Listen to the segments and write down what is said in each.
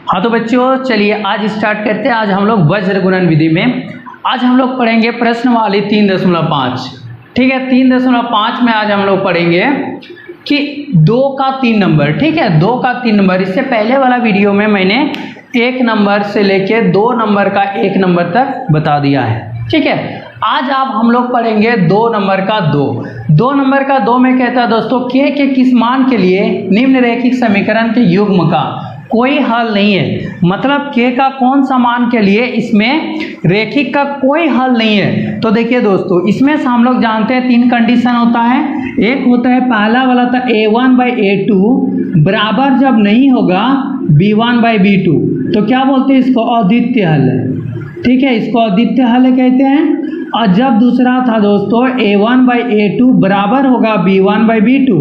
हाँ तो बच्चों चलिए आज स्टार्ट करते हैं। आज हम लोग वज्र गुणन विधि में आज हम लोग पढ़ेंगे प्रश्नवाली 3.5। ठीक है, 3.5 में आज हम लोग पढ़ेंगे कि 2 का 3 नंबर। ठीक है, 2 का 3 नंबर। इससे पहले वाला वीडियो में मैंने 1 नंबर से लेके 2 नंबर का 1 नंबर तक बता दिया है। ठीक है, आज आप हम लोग पढ़ेंगे 2 नंबर का 2 नंबर का 2 में कहता है दोस्तों के किस मान के लिए निम्न रैखिक समीकरण के युग्म का कोई हल नहीं है। मतलब के का कौन सा मान के लिए इसमें रैखिक का कोई हल नहीं है। तो देखिए दोस्तों, इसमें से हम लोग जानते हैं 3 कंडीशन होता है। एक होता है पहला वाला था a1/a2 बराबर जब नहीं होगा b1/b2, तो क्या बोलते हैं इसको अद्वितीय हल है। ठीक है, इसको अद्वितीय हल कहते हैं। और जब दूसरा था दोस्तों a1/a2 बराबर होगा b1/b2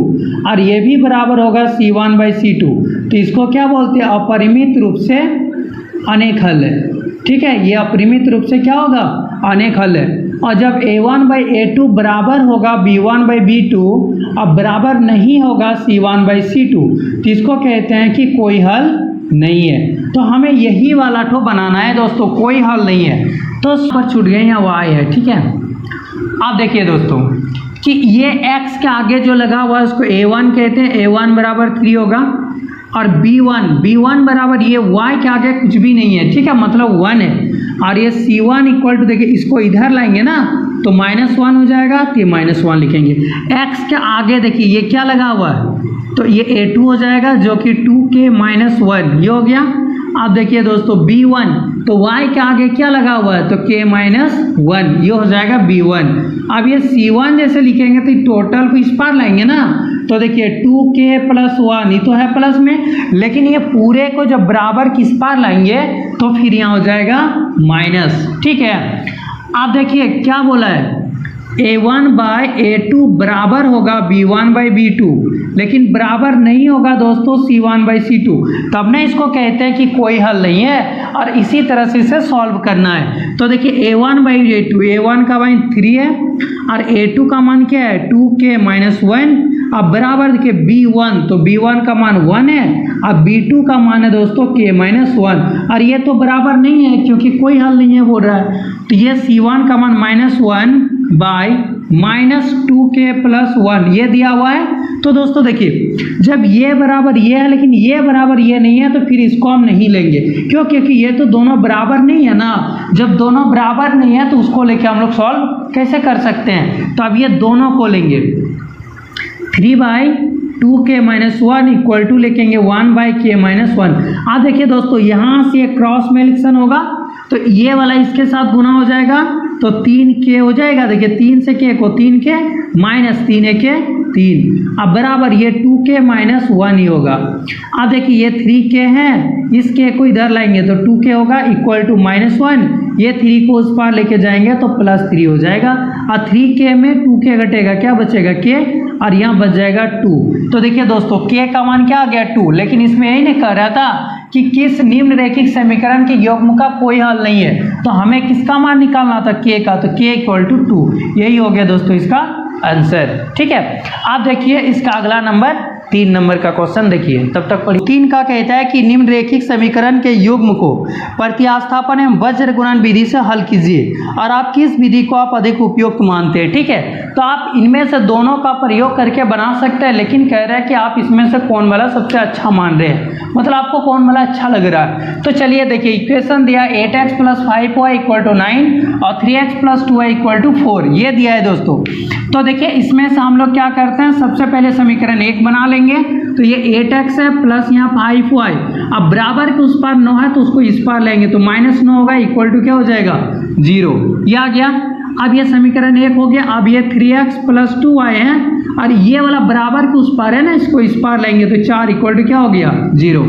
और ये भी बराबर होगा c1/c2, तो इसको क्या बोलते हैं अपरिमित रूप से अनेक हल है। ठीक है, ये अपरिमित रूप से क्या होगा अनेक हल है। और जब a1/a2 बराबर होगा b1/b2 और बराबर नहीं होगा c1/c2, तो इसको कहते हैं कि कोई हल नहीं है। तो हमें यही वाला ठो बनाना है दोस्तों, कोई हल नहीं है। तो पर छूट गए यहाँ y है। ठीक है, आप देखिए दोस्तों कि ये x के आगे जो लगा हुआ है उसको a1 कहते हैं। a1 बराबर 3 होगा और b1 बराबर ये y के आगे कुछ भी नहीं है। ठीक है, मतलब 1 है। और ये c1 इक्वल टू देखिए इसको इधर लाएंगे ना तो -1 हो जाएगा, तो ये -1 लिखेंगे। x के आगे देखिए ये क्या लगा हुआ है, तो ये a2 हो जाएगा जो कि 2k - 1 ये हो गया। अब देखिए दोस्तों b1, तो y के आगे क्या लगा हुआ है, तो k - 1 ये हो जाएगा b1। अब ये c1 जैसे लिखेंगे तो टोटल को इस पार लाएंगे ना, तो देखिए 2k + 1 ये तो है प्लस में, लेकिन ये पूरे को जब बराबर किस पार लाएंगे तो फिर यहाँ हो जाएगा माइनस। ठीक है, आप देखिए क्या बोला है a1/a2 बराबर होगा b1/b2, लेकिन बराबर नहीं होगा दोस्तों c1/c2, तब ना इसको कहते हैं कि कोई हल नहीं है और इसी तरह से इसे सॉल्व करना है। तो देखिए a1/a2, a1 का मान 3 है और a2 का मान क्या है 2k - 1। अब बराबर देखिए b1, तो b1 का मान 1 है और b2 का मान है दोस्तों k - 1 और ये तो बराबर नहीं है क्योंकि कोई हल नहीं है बोल रहा है। तो ये c1 का मान -1/- 2k + 1 ये दिया हुआ है। तो दोस्तों देखिए जब ये बराबर ये है लेकिन ये बराबर ये नहीं है तो फिर इसको हम नहीं लेंगे। क्यों? क्योंकि ये तो दोनों बराबर नहीं है ना। जब दोनों बराबर नहीं है तो उसको लेके हम लोग सॉल्व कैसे कर सकते हैं। तो अब ये दोनों को लेंगे 3/2k - 1 इक्वल टू लिखेंगे 1/k - 1। आप देखिए दोस्तों यहाँ से ये क्रॉस मल्टीप्लिकेशन होगा तो ये वाला इसके साथ गुना हो जाएगा तो 3k हो जाएगा। देखिए 3 से k को 3k -3 अब बराबर ये 2k - 1 ही होगा। अब देखिए ये 3k है, इस k को इधर लाएंगे तो 2k होगा इक्वल टू -1, ये 3 को उस पार लेके जाएंगे तो +3 हो जाएगा और 3k में 2k घटेगा क्या बचेगा k और यहाँ बच जाएगा 2। तो देखिए दोस्तों k का मान क्या आ गया 2, लेकिन इसमें यही नहीं कह रहा था कि किस निम्न रैखिक समीकरण के युग्म का कोई हल नहीं है। तो हमें किसका मान निकालना था k का, तो k = 2 यही हो गया दोस्तों इसका आंसर। ठीक है, आप देखिए इसका अगला नंबर 3 नंबर का क्वेश्चन देखिए, तब तक पढ़िए। 3 का कहता है कि निम्न रैखिक समीकरण के युग्म को प्रतिस्थापन एवं वज्र गुणन विधि से हल कीजिए और आप किस विधि को आप अधिक उपयुक्त मानते हैं। ठीक है, तो आप इनमें से दोनों का प्रयोग करके बना सकते हैं, लेकिन कह रहे हैं कि आप इसमें से कौन वाला सबसे अच्छा मान रहे हैं, मतलब आपको कौन वाला अच्छा लग रहा है। तो चलिए देखिए इक्वेशन दिया 8x + 5y = 9 और 3x + 2y = 4 ये दिया है दोस्तों। तो देखिए इसमें से हम लोग क्या करते हैं, सबसे पहले समीकरण 1 बना लेंगे। तो ये 8x है प्लस यहाँ 5y, अब बराबर के उस पार 9 है तो उसको इस पार लेंगे तो -9 होगा इक्वल टू क्या हो जाएगा 0, ये आ गया। अब ये समीकरण 1 हो गया। अब ये 3x + 2y है और ये वाला बराबर के उस पार है ना, इसको इस पार लेंगे तो 4 इक्वल टू क्या हो गया 0।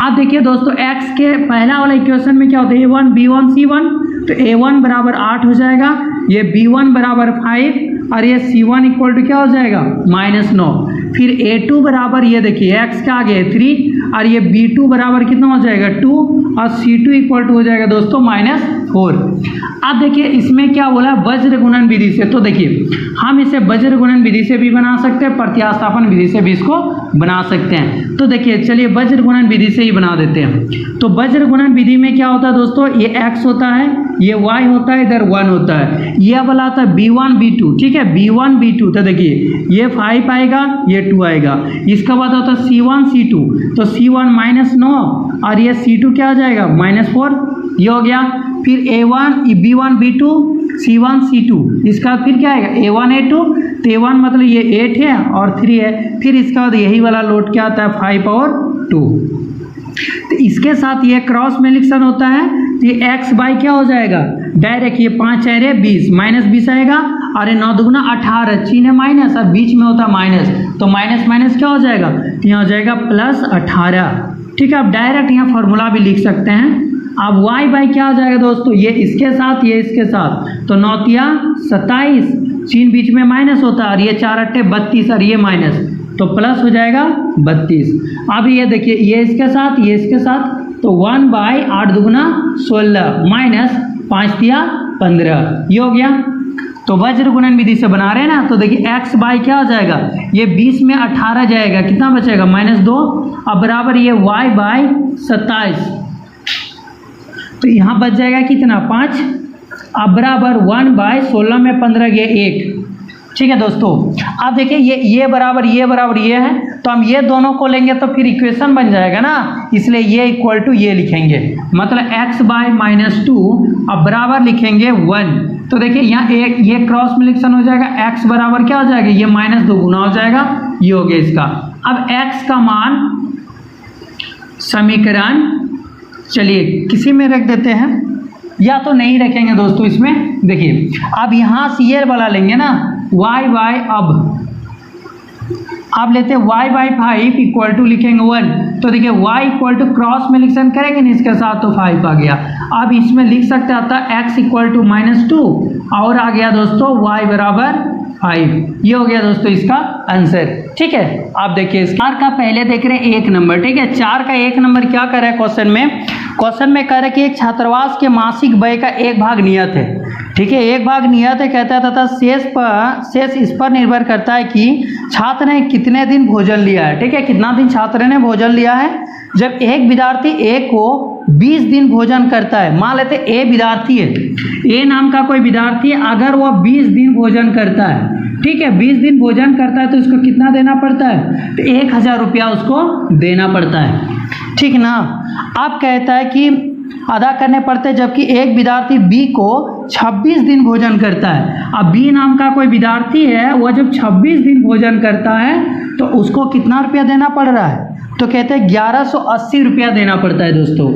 अब देखिए दोस्तों x के पहला वाला इक्वेशन में क्या होता है a1 b1 c1, तो a1 बराबर 8 हो जाएगा, ये b1 बराबर 5 और ये c1 इक्वल टू क्या हो जाएगा -9। फिर a2 बराबर ये देखिए x के आगे 3 और ये B2 बराबर कितना हो जाएगा 2 और C2 इक्वल टू हो जाएगा दोस्तों -4। अब देखिए इसमें क्या बोला वज्र गुणन विधि से, तो देखिए हम इसे वज्र गुणन विधि से भी बना सकते हैं, प्रतिस्थापन विधि से भी इसको बना सकते हैं। तो देखिए चलिए वज्र गुणन विधि से ही बना देते हैं। तो वज्र गुणन विधि में क्या होता है दोस्तों, ये x होता है, ये y होता है, इधर 1 होता है, ये वाला आता है B1 B2, ठीक है B1 B2। तो देखिए ये 5 आएगा, ये 2 आएगा, इसका बाद होता है C1 C2, तो C1 -9 और ये C2 क्या आ जाएगा -4, ये हो गया। फिर A1 B1 B2 C1 C2, इसका फिर क्या आएगा A1 A2, तो A1 मतलब ये 8 है और 3 है, फिर इसका बाद यही वाला लोड क्या आता है 5 और 2। तो इसके साथ ये क्रॉस मल्टीप्लिकेशन होता है, तो ये x बाई क्या हो जाएगा डायरेक्ट, ये 5 है 20 -20 आएगा, और ये 9 दूगुना 18, चिन्ह है माइनस और बीच में होता है माइनस, तो माइनस माइनस क्या हो जाएगा, तो यहाँ हो जाएगा +18। ठीक है, आप डायरेक्ट यहाँ फॉर्मूला भी लिख सकते हैं। अब y बाई क्या हो जाएगा दोस्तों, ये इसके साथ ये इसके साथ, तो 9 तिया 27, चिन्ह बीच में माइनस होता है, और ये 4 8 32 और ये माइनस, तो प्लस हो जाएगा 32। अब ये देखिए ये इसके साथ ये इसके साथ, तो 1/8 दूगुना 16 माइनस 5 तिया 15, ये हो गया। तो वज्र गुणन विधि से बना रहे हैं ना, तो देखिए x बाई क्या हो जाएगा, ये 20 में 18 जाएगा, कितना बचेगा -2, अब बराबर ये y बाई 27, तो यहाँ बच जाएगा कितना 5, अब बराबर 1/16 में 15 गया 1। ठीक है दोस्तों, अब देखिए ये बराबर ये है, तो हम ये दोनों को लेंगे तो फिर इक्वेशन बन जाएगा ना, इसलिए ये इक्वल टू ये लिखेंगे, मतलब x बाई -2 अब बराबर लिखेंगे 1। तो देखिए यहाँ ये क्रॉस मल्टीप्लिकेशन हो जाएगा, x बराबर क्या हो जाएगा, ये -2 गुना हो जाएगा, ये हो गया इसका। अब x का मान समीकरण चलिए किसी में रख देते हैं, या तो नहीं रखेंगे दोस्तों इसमें। देखिए अब यहाँ से ये वाला लेंगे ना, y बाई अब लेते हैं y बाई 5 इक्वल टू लिखेंगे 1, तो देखिए y equal to cross multiplication करेंगे ना इसके साथ, तो 5 आ गया। अब इसमें लिख सकते आता x इक्वल टू -2 और आ गया दोस्तों y बराबर 5, ये हो गया दोस्तों इसका आंसर। ठीक है, आप देखिए 4 का पहले देख रहे हैं 1 नंबर, ठीक है 4 का 1 नंबर क्या कर रहा है क्वेश्चन में कह रहा है कि एक छात्रावास के मासिक व्यय का 1 भाग नियत है। ठीक है, 1 भाग नियत है कहता है, तथा शेष इस पर निर्भर करता है कि छात्र ने कितने दिन भोजन लिया है। ठीक है, कितना दिन छात्र ने भोजन लिया है। जब एक विद्यार्थी ए को 20 दिन भोजन करता है, मान लेते ए विद्यार्थी है, ए नाम का कोई विद्यार्थी है, अगर वह 20 दिन भोजन करता है, ठीक है 20 दिन भोजन करता है, तो उसको कितना देना पड़ता है, तो 1000 रुपया उसको देना पड़ता है। ठीक ना, अब कहता है कि अदा करने पड़ते हैं, जबकि एक विद्यार्थी बी को 26 दिन भोजन करता है। अब बी नाम का कोई विद्यार्थी है, वह जब 26 दिन भोजन करता है तो उसको कितना रुपया देना पड़ रहा है, तो कहते हैं 1180 रुपया देना पड़ता है दोस्तों,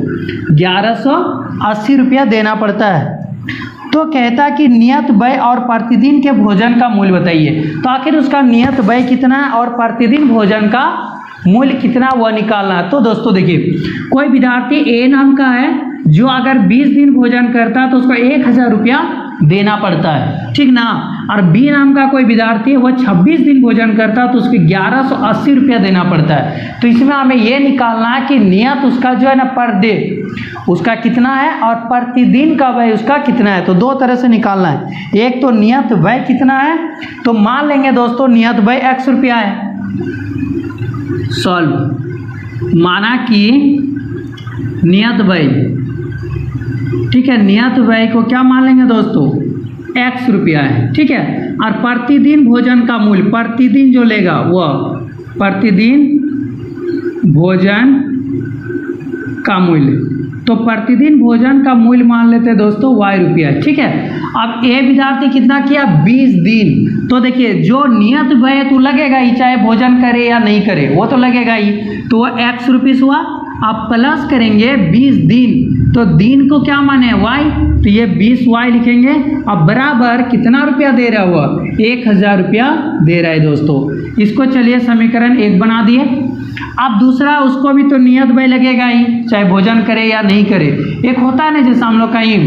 1180 रुपया देना पड़ता है। तो कहता है कि नियत व्यय और प्रतिदिन के भोजन का मूल्य बताइए। तो आखिर उसका नियत व्यय कितना है और प्रतिदिन भोजन का मूल्य कितना वह निकालना है। तो दोस्तों देखिए कोई विद्यार्थी ए नाम का है, जो अगर 20 दिन भोजन करता है तो उसको 1000 रुपया देना पड़ता है, ठीक ना। और बी नाम का कोई विद्यार्थी है, वह 26 दिन भोजन करता है तो उसको 1180 रुपया देना पड़ता है। तो इसमें हमें ये निकालना है कि नियत उसका जो है ना पर डे उसका कितना है और प्रतिदिन का व्यय उसका कितना है। तो दो तरह से निकालना है, एक तो नियत व्यय कितना है, तो मान लेंगे दोस्तों नियत व्यय x रुपया है। सॉल्व, माना कि नियत व्यय, ठीक है नियत व्यय को क्या मान लेंगे दोस्तों x रुपया है, ठीक है। और प्रतिदिन भोजन का मूल्य, प्रतिदिन जो लेगा वह प्रतिदिन भोजन का मूल्य, तो प्रतिदिन भोजन का मूल्य मान लेते हैं दोस्तों y रुपया, ठीक है। अब ए विद्यार्थी कितना किया 20 दिन, तो देखिए जो नियत व्यय तो लगेगा ही, चाहे भोजन करे या नहीं करे वो तो लगेगा ही, तो वह x रुपीस हुआ। आप प्लस करेंगे 20 दिन, तो दिन को क्या माने y, तो ये 20y लिखेंगे। अब बराबर कितना रुपया दे रहा है वह 1000 रुपया दे रहा है दोस्तों। इसको चलिए समीकरण 1 बना दिए। अब दूसरा उसको भी तो नियत व्यय लगेगा ही, चाहे भोजन करे या नहीं करे। एक होता है ना जैसे हम लोग कहीं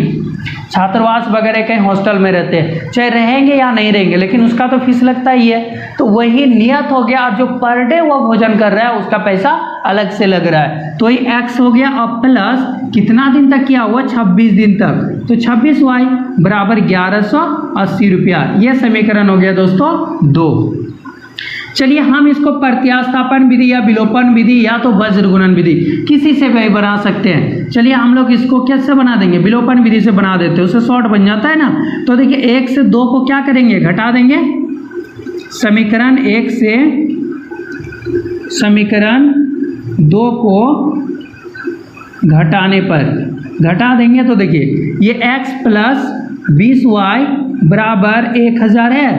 छात्रावास वगैरह कहीं हॉस्टल में रहते हैं, चाहे रहेंगे या नहीं रहेंगे, लेकिन उसका तो फीस लगता ही है। तो वही नियत हो गया, और जो पर डे वो भोजन कर रहा है उसका पैसा अलग से लग रहा है। तो ये x हो गया, अब प्लस कितना दिन तक किया हुआ, 26 दिन तक, तो 26y बराबर 1180 रुपया। यह समीकरण हो गया दोस्तों 2। चलिए हम इसको प्रत्यास्थापन विधि या विलोपन विधि या तो वज्र गुणन विधि किसी से भी बना सकते हैं। चलिए हम लोग इसको कैसे बना देंगे, विलोपन विधि से बना देते हैं, उससे शॉर्ट बन जाता है ना। तो देखिए 1 से 2 को क्या करेंगे, घटा देंगे। समीकरण 1 से समीकरण 2 को घटाने पर घटा देंगे तो देखिए ये x प्लस 20y बराबर 1000 है,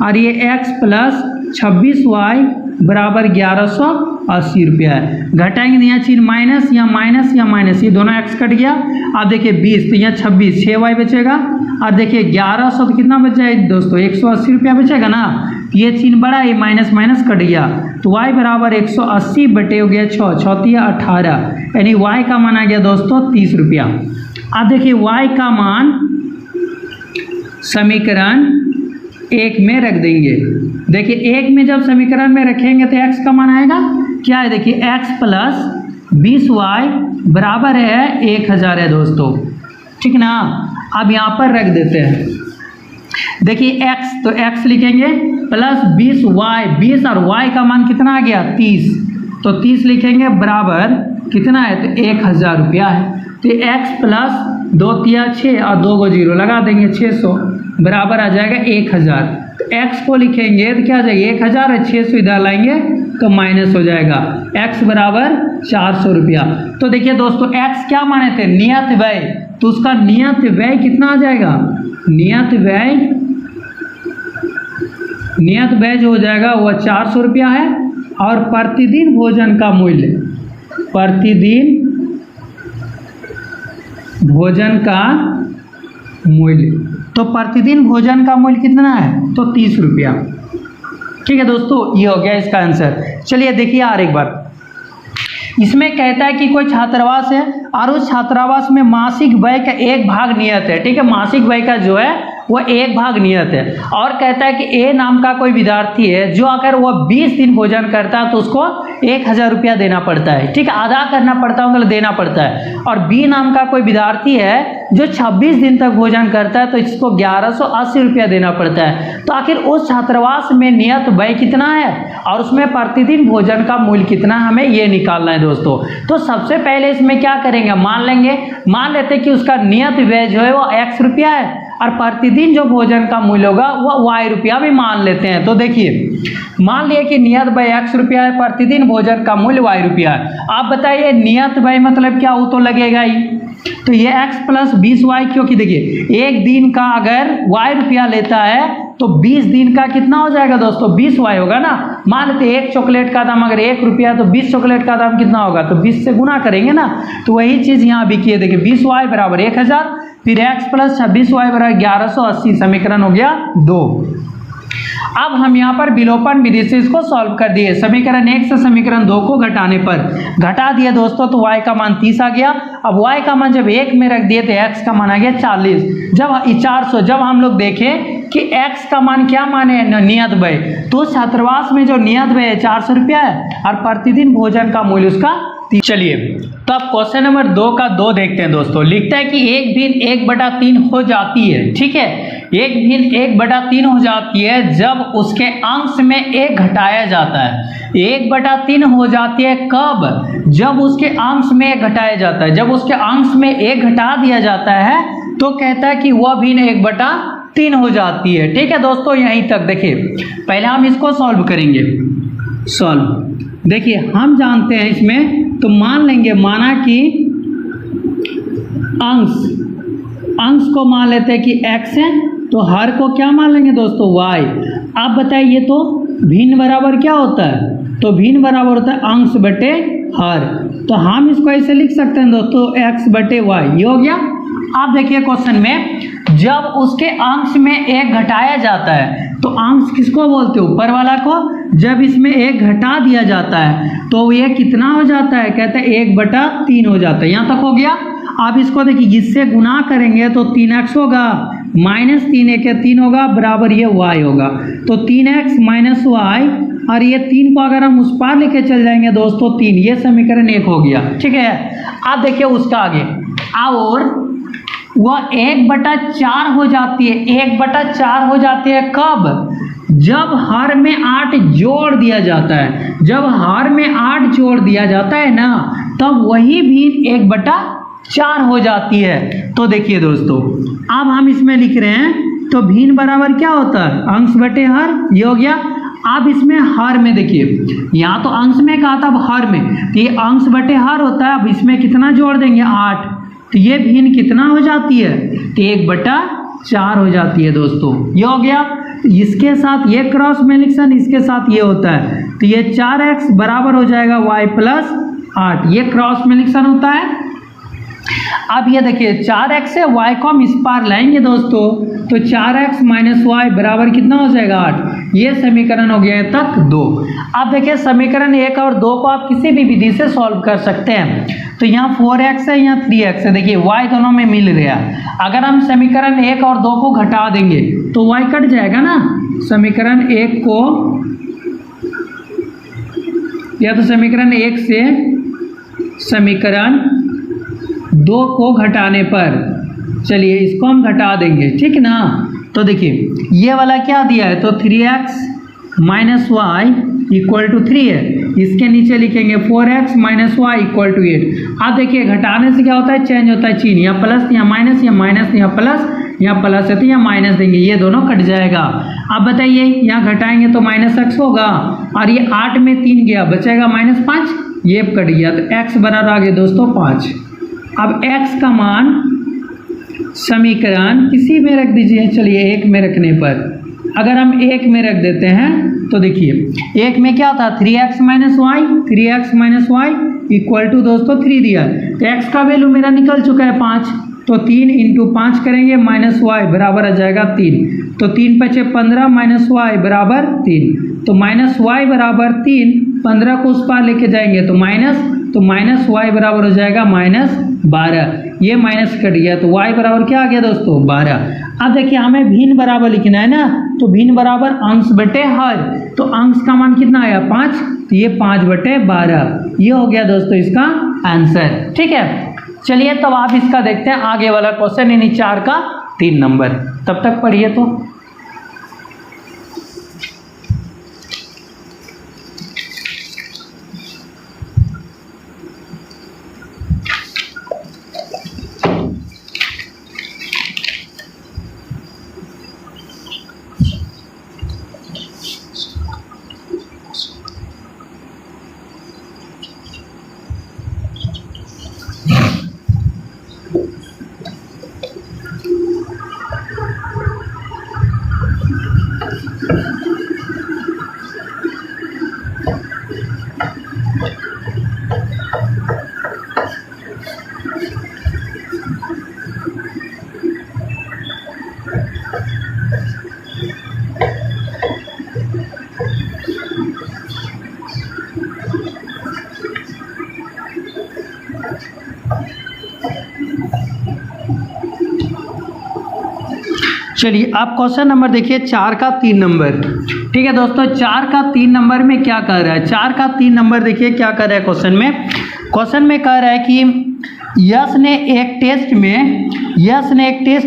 और ये x प्लस 26y बराबर 1180 रुपया है। घटाएंगे तो यहाँ चीज माइनस या माइनस या माइनस, ये दोनों x कट गया। अब देखिए 20 तो यहाँ 26, 6y बचेगा, और देखिए 1100 तो कितना बचा है दोस्तों, 180 रुपया बचेगा ना। ये चिन्ह बड़ा, ये माइनस माइनस कट गया, तो y बराबर 180 बटे हो गया 6, 6 18, यानी y का मान आ गया दोस्तों 30 रुपया। अब देखिए y का मान समीकरण 1 में रख देंगे। देखिए 1 में जब समीकरण में रखेंगे तो x का मान आएगा क्या है, देखिए x प्लस 20y बराबर है 1000 है दोस्तों, ठीक ना। अब यहाँ पर रख देते हैं, देखिए x, तो x लिखेंगे प्लस 20y, 20 और y का मान कितना आ गया 30, तो 30 लिखेंगे बराबर कितना है, तो 1000 रुपया है। तो x प्लस 2 तिया 6 और 2 को 0 लगा देंगे, 600 बराबर आ जाएगा 1000। तो x को लिखेंगे तो क्या आ जाएगा 1000 है, 600 इधर लाएंगे तो माइनस हो जाएगा, x बराबर 400 रुपया। तो देखिए दोस्तों x क्या माने थे, नियत व्यय, तो उसका नियत व्यय कितना आ जाएगा, नियत व्यय जो हो जाएगा वह 400 रुपया है। और प्रतिदिन भोजन का मूल्य, प्रतिदिन भोजन का मूल्य, तो प्रतिदिन भोजन का मूल्य कितना है, तो 30 रुपया। ठीक है दोस्तों, ये हो गया इसका आंसर। चलिए देखिए और एक बार, इसमें कहता है कि कोई छात्रावास है और उस छात्रावास में मासिक व्यय का 1 भाग नियत है। ठीक है, मासिक व्यय का जो है वह 1 भाग नियत है, और कहता है कि ए नाम का कोई विद्यार्थी है जो अगर वह 20 दिन भोजन करता है तो उसको 1000 रुपया देना पड़ता है। ठीक है, अदा करना पड़ता है, मतलब देना पड़ता है। और बी नाम का कोई विद्यार्थी है जो 26 दिन तक भोजन करता है तो इसको 1180 रुपया देना पड़ता है। तो आखिर उस छात्रावास में नियत व्यय कितना है और उसमें प्रतिदिन भोजन का मूल्य कितना, हमें ये निकालना है दोस्तों। तो सबसे पहले इसमें क्या करेंगे, मान लेते हैं कि उसका नियत व्यय जो है वो x रुपया है और प्रतिदिन जो भोजन का मूल्य होगा वह y रुपया भी मान लेते हैं। तो देखिए मान लिया कि नियत व्यय x रुपया है, प्रतिदिन भोजन का मूल्य y रुपया है। आप बताइए नियत व्यय मतलब क्या, वो तो लगेगा ही, तो ये x प्लस 20y, क्योंकि देखिए 1 दिन का अगर y रुपया लेता है तो 20 दिन का कितना हो जाएगा दोस्तों, 20y होगा ना। मान लेते 1 चॉकलेट का दाम अगर 1 रुपया तो 20 चॉकलेट का दाम कितना होगा, तो 20 से गुना करेंगे ना। तो वही चीज़ यहाँ भी किए, देखिए 20y बराबर 1000, फिर x प्लस 26y बराबर 1180, समीकरण हो गया 2। अब हम यहाँ पर विलोपन विधि से इसको सॉल्व कर दिए। समीकरण 1 से समीकरण 2 को घटाने पर घटा दिया दोस्तों, तो y का मान 30 आ गया। अब y का मान जब 1 में रख दिए तो x का मान आ गया 40। जब 400 जब हम लोग देखें कि x का मान क्या माने नियत व्यय, तो छात्रावास में जो नियत व्यय 400 रुपया है और प्रतिदिन भोजन का मूल्य उसका। चलिए तो अब क्वेश्चन नंबर 2 का 2 देखते हैं दोस्तों। लिखता है कि 1 भिन्न 1/3 हो जाती है। ठीक है, 1 भिन्न 1/3 हो जाती है जब उसके अंश में 1 घटाया जाता है। 1/3 हो जाती है कब, जब उसके अंश में 1 घटाया जाता है। जब उसके अंश में 1 घटा दिया जाता है तो कहता है कि वह भिन्न 1/3 हो जाती है। ठीक है दोस्तों, यहीं तक देखिए, पहले हम इसको सॉल्व करेंगे। देखिए हम जानते हैं इसमें, तो मान लेंगे, माना कि अंश को मान लेते हैं कि x है, तो हर को क्या मान लेंगे दोस्तों, y। आप बताइए तो भिन्न बराबर क्या होता है, तो भिन्न बराबर होता है अंश बटे हर। तो हम इसको ऐसे लिख सकते हैं दोस्तों, x बटे y, ये हो गया। आप देखिए क्वेश्चन में, जब उसके अंश में 1 घटाया जाता है, तो अंश किसको बोलते हो, ऊपर वाला को। जब इसमें 1 घटा दिया जाता है तो ये कितना हो जाता है, कहते हैं 1/3 हो जाता है। यहाँ तक हो गया। अब इसको देखिए इससे गुना करेंगे तो 3x होगा, माइनस 3 एक 3 होगा, बराबर ये y होगा। तो 3x माइनस वाई, और ये 3 को अगर हम उस पार लेके चल जाएंगे दोस्तों 3, ये समीकरण 1 हो गया। ठीक है, अब देखिए उसका आगे, और वह 1/4 हो जाती है, 1/4 हो जाती है कब? जब हर में 8 जोड़ दिया जाता है। जब हर में 8 जोड़ दिया जाता है ना, तब वही भिन्न 1/4 हो जाती है। तो देखिए दोस्तों, अब हम इसमें लिख रहे हैं, तो भिन्न बराबर क्या होता है? अंश बटे हर, ये हो गया। अब इसमें हर में देखिए, यहाँ तो अंश में कहा था, अब हर में, तो ये अंश बटे हर होता है। अब इसमें कितना जोड़ देंगे? 8, तो ये भिन्न कितना हो जाती है? तो 1/4 हो जाती है दोस्तों, ये हो गया। इसके साथ ये क्रॉस मल्टीप्लिकेशन, इसके साथ ये होता है, तो ये 4x बराबर हो जाएगा y प्लस 8, ये क्रॉस मल्टीप्लिकेशन होता है। अब ये देखिए 4x से y को हम इस पार लाएंगे दोस्तों, तो 4x माइनस वाई बराबर कितना हो जाएगा? 8। ये समीकरण हो गया तक 2। अब देखिए समीकरण 1 और 2 को आप किसी भी विधि से सॉल्व कर सकते हैं। तो यहाँ 4x है, यहाँ 3x है, देखिए y दोनों में मिल गया। अगर हम समीकरण 1 और 2 को घटा देंगे तो y कट जाएगा ना। समीकरण 1 को, या तो समीकरण 1 से समीकरण 2 को घटाने पर, चलिए इसको हम घटा देंगे, ठीक ना। तो देखिए ये वाला क्या दिया है? तो 3x minus y equal to 3 है। इसके नीचे लिखेंगे 4x minus y equal to 8। अब देखिए घटाने से क्या होता है? चेंज होता है चिन्ह, यहाँ प्लस यहाँ माइनस, यहाँ माइनस यहाँ प्लस, यहाँ प्लस है तो यहाँ माइनस देंगे, ये दोनों कट जाएगा। अब बताइए यहाँ घटाएंगे तो माइनस x होगा, और ये 8 में 3 गया, बचेगा -5, ये कट गया, तो x बराबर आ गया दोस्तों 5। अब x का मान समीकरण किसी में रख दीजिए, चलिए 1 में रखने पर, अगर हम 1 में रख देते हैं तो देखिए 1 में क्या था? 3x minus y, 3x minus y equal to दोस्तों 3 दिया है, तो x का वैल्यू मेरा निकल चुका है 5, तो 3 × 5 करेंगे, माइनस वाई बराबर आ जाएगा 3, तो 3 × 5 15 माइनस वाई बराबर 3, तो माइनस वाई बराबर 3, 15 को उस पार लेके जाएंगे तो माइनस वाई बराबर हो जाएगा -12, ये माइनस कट गया, तो y बराबर क्या आ गया दोस्तों? 12। अब देखिए हमें भिन्न बराबर लिखना है ना, तो भिन्न बराबर अंश बटे हर, तो अंश का मान कितना आया? 5, तो ये 5/12, ये हो गया दोस्तों इसका आंसर। ठीक है, चलिए तब आप इसका देखते हैं आगे वाला क्वेश्चन, यानी 4 का 3 नंबर। तब तक पढ़िए तो। चलिए अब क्वेश्चन नंबर देखिए 4 का 3 नंबर। ठीक है दोस्तों, 4 का 3 नंबर में क्या कह रहा है? 4 का 3 नंबर देखिए क्या कर रहा है क्वेश्चन में कह रहा है कि यश ने एक टेस्ट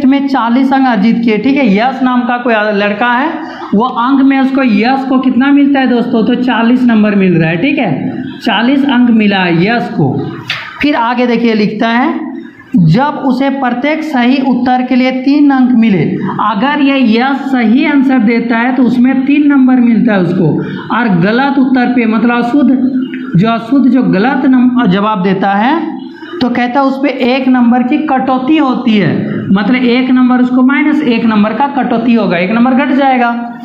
में 40 अंक अर्जित किए। ठीक है, यश नाम का कोई लड़का है, वो अंक में उसको यश को कितना मिलता है दोस्तों? तो 40 नंबर मिल रहा है। ठीक है, 40 अंक मिला है यश को। फिर आगे देखिए लिखता है, जब उसे प्रत्येक सही उत्तर के लिए 3 अंक मिले, अगर ये यश सही आंसर देता है तो उसमें 3 नंबर मिलता है उसको, और गलत उत्तर पे मतलब अशुद्ध जो गलत जवाब देता है तो कहता है उस पर 1 नंबर की कटौती होती है, मतलब 1 नंबर उसको -1 नंबर का कटौती होगा, 1 नंबर घट जाएगा।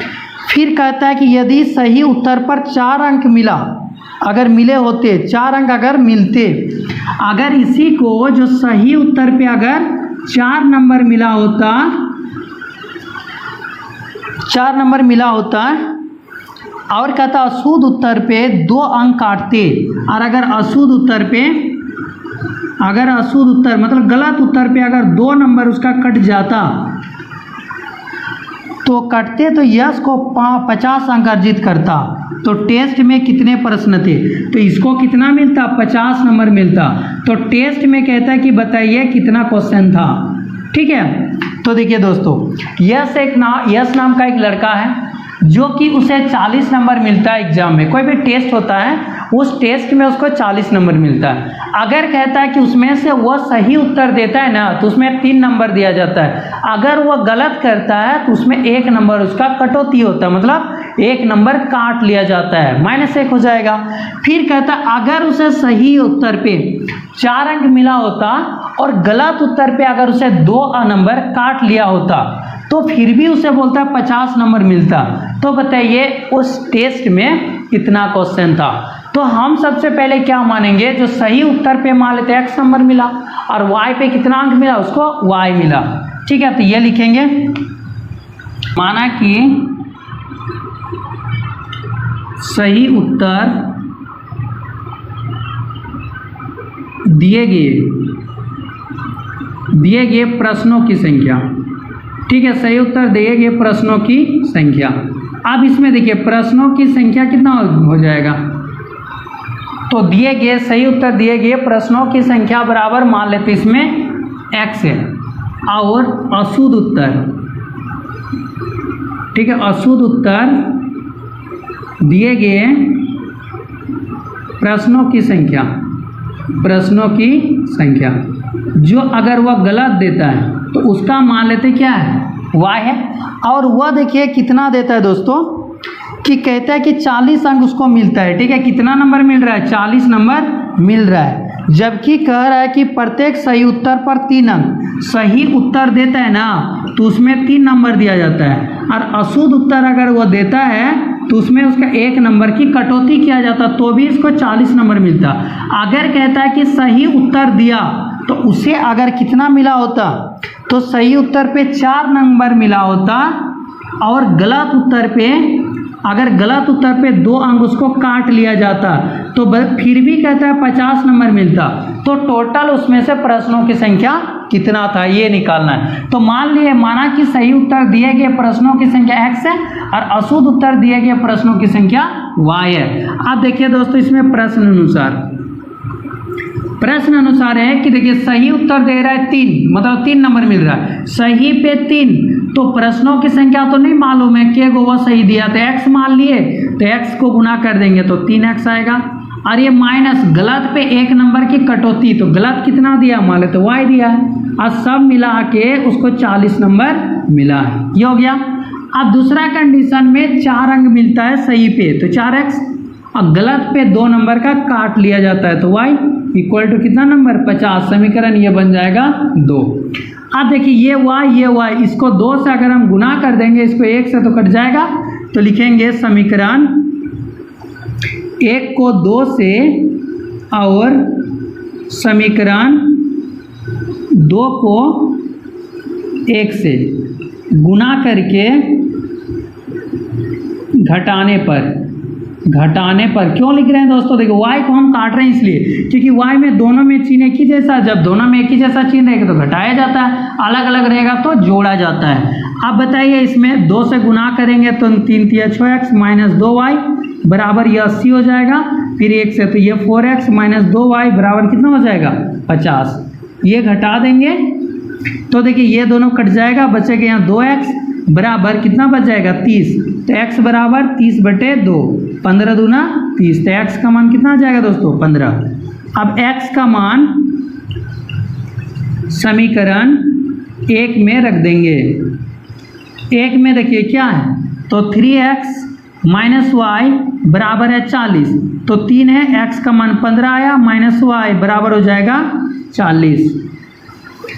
फिर कहता है कि यदि सही उत्तर पर 4 अंक मिला, अगर मिले होते 4 अंक अगर मिलते, अगर इसी को जो सही उत्तर पे अगर 4 नंबर मिला होता, 4 नंबर मिला होता, और कहता अशुद्ध उत्तर पे 2 अंक काटते, और अगर अशुद्ध उत्तर पे अगर अशुद्ध उत्तर मतलब गलत उत्तर पे अगर 2 नंबर उसका कट जाता तो कटते तो यश को 50 अंक अर्जित करता। तो टेस्ट में कितने प्रश्न थे, तो इसको कितना मिलता, 50 नंबर मिलता। तो टेस्ट में कहता है कि बताइए कितना क्वेश्चन था। ठीक है, तो देखिए दोस्तों, यश नाम का एक लड़का है जो कि उसे 40 नंबर मिलता है एग्जाम में। कोई भी टेस्ट होता है उस टेस्ट में उसको 40 नंबर मिलता है। अगर कहता है कि उसमें से वह सही उत्तर देता है ना तो उसमें 3 नंबर दिया जाता है। अगर वह गलत करता है तो उसमें 1 नंबर उसका कटौती होता है, मतलब 1 नंबर काट लिया जाता है, -1 हो जाएगा। फिर कहता है अगर उसे सही उत्तर पे 4 अंक मिला होता और गलत उत्तर पे अगर उसे 2 नंबर काट लिया होता तो फिर भी उसे बोलता है 50 नंबर मिलता। तो बताइए उस टेस्ट में कितना क्वेश्चन था। तो हम सबसे पहले क्या मानेंगे, जो सही उत्तर पे मान लेते x नंबर मिला और y पे कितना अंक मिला, उसको y मिला। ठीक है, तो ये लिखेंगे, माना कि सही उत्तर दिए गए प्रश्नों की संख्या। ठीक है, सही उत्तर दिए गए प्रश्नों की संख्या। अब इसमें देखिए प्रश्नों की संख्या कितना हो जाएगा, तो दिए गए सही उत्तर दिए गए प्रश्नों की संख्या बराबर मान लेते इसमें x है और अशुद्ध उत्तर, ठीक है, अशुद्ध उत्तर दिए गए प्रश्नों की संख्या जो अगर वह गलत देता है तो उसका मान लेते क्या है, y है। और वह देखिए कितना देता है दोस्तों, कि कहता है कि 40 अंक उसको मिलता है। ठीक है, कितना नंबर मिल रहा है, 40 नंबर मिल रहा है। जबकि कह रहा है कि प्रत्येक सही उत्तर पर 3 अंक, सही उत्तर देता है ना तो उसमें 3 नंबर दिया जाता है, और अशुद्ध उत्तर अगर वो देता है तो उसमें उसका 1 नंबर की कटौती किया जाता तो भी इसको 40 नंबर मिलता। अगर कहता है कि सही उत्तर दिया तो उसे अगर कितना मिला होता, तो सही उत्तर पे 4 नंबर मिला होता और गलत उत्तर पे अगर गलत उत्तर पे 2 अंक उसको काट लिया जाता तो फिर भी कहता है 50 नंबर मिलता। तो टोटल उसमें से प्रश्नों की संख्या कितना था ये निकालना है। तो माना कि सही उत्तर दिए गए प्रश्नों की संख्या x है और अशुद्ध उत्तर दिए गए प्रश्नों की संख्या y है। अब देखिए दोस्तों, इसमें प्रश्न अनुसार है कि देखिए सही उत्तर दे रहा है 3, मतलब 3 नंबर मिल रहा है, सही पे 3, तो प्रश्नों की संख्या तो नहीं मालूम है, के गो वह सही दिया तो x मान लिए तो x को गुना कर देंगे तो 3x आएगा। और ये माइनस गलत पे 1 नंबर की कटौती, तो गलत कितना दिया मान लेते y दिया है, और सब मिला के उसको 40 नंबर मिला है। ये हो गया। अब दूसरा कंडीशन में 4 अंक मिलता है सही पे तो 4x, और गलत पे 2 नंबर का काट लिया जाता है तो y इक्वल टू कितना नंबर, 50। समीकरण ये बन जाएगा 2। अब देखिए ये y इसको 2 से अगर हम गुना कर देंगे, इसको 1 से तो कट जाएगा, तो लिखेंगे समीकरण 1 को 2 से और समीकरण 2 को 1 से गुना करके घटाने पर क्यों लिख रहे हैं दोस्तों, देखो y को हम काट रहे हैं इसलिए क्योंकि y में दोनों में चिन्ह एक ही जैसा, जब दोनों में एक ही जैसा चिन्ह रहेगा तो घटाया जाता है, अलग अलग रहेगा तो जोड़ा जाता है। अब बताइए इसमें 2 से गुना करेंगे तो 3 × 6x माइनस 2y बराबर ये 80 हो जाएगा, फिर 1 से तो ये 4x माइनस 2y बराबर कितना हो जाएगा 50। ये घटा देंगे तो देखिए ये दोनों कट जाएगा, बचेगा यहाँ 2x बराबर कितना बच जाएगा 30, तो x बराबर 30/2, 15 दूना 30, तो x का मान कितना आ जाएगा दोस्तों 15। अब x का मान समीकरण 1 में रख देंगे। 1 में देखिए क्या है, तो 3x माइनस y बराबर है 40, तो 3 है, x का मान 15 आया, माइनस y बराबर हो जाएगा 40।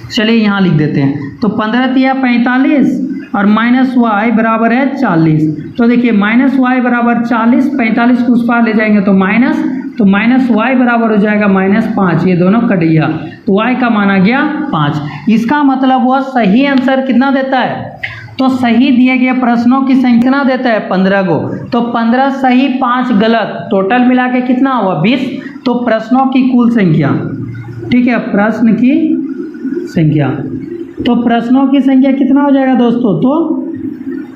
चलिए यहाँ लिख देते हैं, तो 15 तिया 45 और माइनस y बराबर है 40। तो देखिए माइनस y बराबर 40, 45 को उस पार ले जाएंगे तो माइनस y बराबर हो जाएगा -5, ये दोनों कट गया तो y का मान आ गया 5। इसका मतलब वह सही आंसर कितना देता है, तो सही दिए गए प्रश्नों की संख्या कितना देता है 15 को, तो 15 सही 5 गलत, टोटल मिला के कितना हुआ 20। तो प्रश्नों की कुल संख्या ठीक है, प्रश्न की संख्या। तो प्रश्नों की संख्या कितना हो जाएगा दोस्तों, तो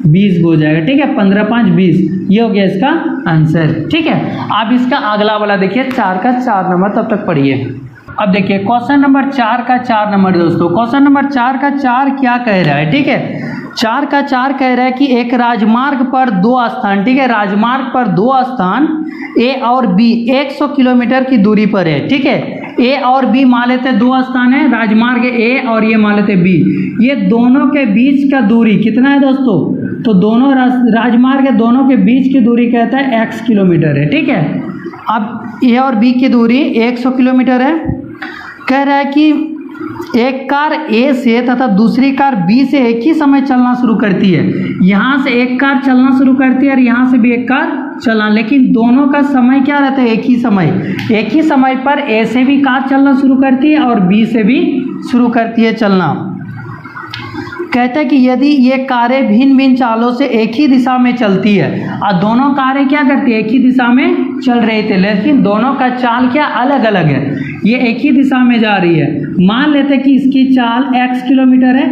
20 हो जाएगा। ठीक है, 15 5 20, ये हो गया इसका आंसर। ठीक है, अब इसका अगला वाला देखिए 4 का 4 नंबर, तब तक पढ़िए। अब देखिए क्वेश्चन नंबर 4 का 4 नंबर दोस्तों, क्वेश्चन नंबर 4 का 4 क्या कह रहा है। ठीक है, 4 का 4 कह रहा है कि एक राजमार्ग पर 2 स्थान, ठीक है, राजमार्ग पर 2 स्थान ए और बी 100 किलोमीटर की दूरी पर है। ठीक है, ए और बी मान लेते 2 स्थान है, राजमार्ग ए और ये मान लेते बी, ये दोनों के बीच का दूरी कितना है दोस्तों, तो दोनों राजमार्ग दोनों के बीच की दूरी कहता है x किलोमीटर है। ठीक है, अब ए और बी की दूरी 100 किलोमीटर है। कह रहा है कि एक कार ए से तथा दूसरी कार बी से एक ही समय चलना शुरू करती है। यहाँ से एक कार चलना शुरू करती है और यहाँ से भी एक कार चलना, लेकिन दोनों का समय क्या रहता है, एक ही समय पर ए से भी कार चलना शुरू करती है और बी से भी शुरू करती है चलना। कहता है कि यदि ये कारें भिन्न भिन्न चालों से एक ही दिशा में चलती है, और दोनों कारें क्या करती है, एक ही दिशा में चल रही थी, लेकिन दोनों का चाल क्या अलग अलग है, ये एक ही दिशा में जा रही है। मान लेते कि इसकी चाल x किलोमीटर है,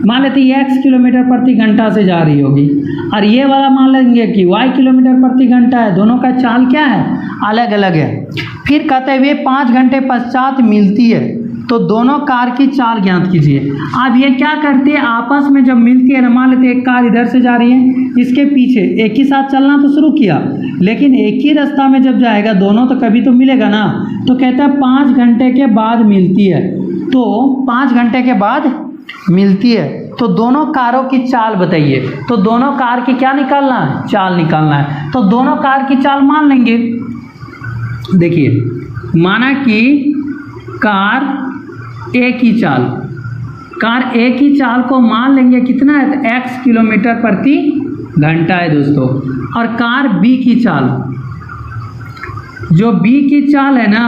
मान लेते ये x किलोमीटर प्रति घंटा से जा रही होगी, और ये वाला मान लेंगे कि y किलोमीटर प्रति घंटा है, दोनों का चाल क्या है, अलग अलग है। फिर कहते हुए 5 घंटे पश्चात मिलती है, तो दोनों कार की चाल ज्ञात कीजिए। अब ये क्या करती है, आपस में जब मिलती है ना, मान लेते एक कार इधर से जा रही है, इसके पीछे एक ही साथ चलना तो शुरू किया, लेकिन एक ही रास्ता में जब जाएगा दोनों तो कभी तो मिलेगा ना, तो कहता है 5 घंटे के बाद मिलती है, तो 5 घंटे के बाद मिलती है, तो दोनों कारों की चाल बताइए। तो दोनों कार की क्या निकालना है, चाल निकालना है। तो दोनों कार की चाल मान लेंगे। देखिए माना कि कार एक ही चाल को मान लेंगे कितना है, तो x किलोमीटर प्रति घंटा है दोस्तों। और कार बी की चाल, जो बी की चाल है ना,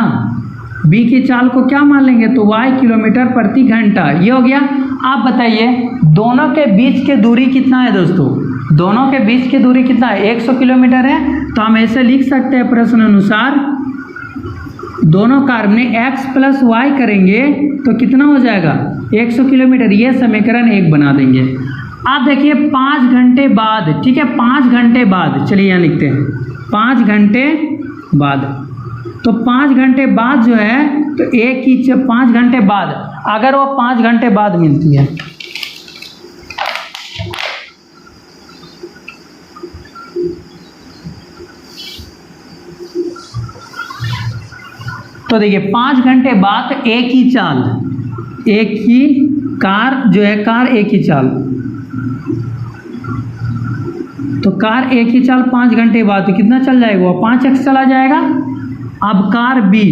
बी की चाल को क्या मान लेंगे, तो y किलोमीटर प्रति घंटा, ये हो गया। आप बताइए दोनों के बीच की दूरी कितना है दोस्तों, दोनों के बीच की दूरी कितना है, 100 किलोमीटर है। तो हम ऐसे लिख सकते हैं प्रश्न अनुसार, दोनों कार में x प्लस वाई करेंगे तो कितना हो जाएगा, 100 किलोमीटर। ये समीकरण 1 बना देंगे। आप देखिए 5 घंटे बाद, ठीक है, 5 घंटे बाद, चलिए यहाँ लिखते हैं 5 घंटे बाद। तो 5 घंटे बाद जो है, तो एक ही 5 घंटे बाद, अगर वो 5 घंटे बाद मिलती है, तो देखिए 5 घंटे बाद एक ही चाल, एक ही कार जो है, कार एक ही चाल, तो कार एक ही चाल 5 घंटे बाद तो कितना चल जाएगा, वो 5x चला जाएगा। अब कार बी,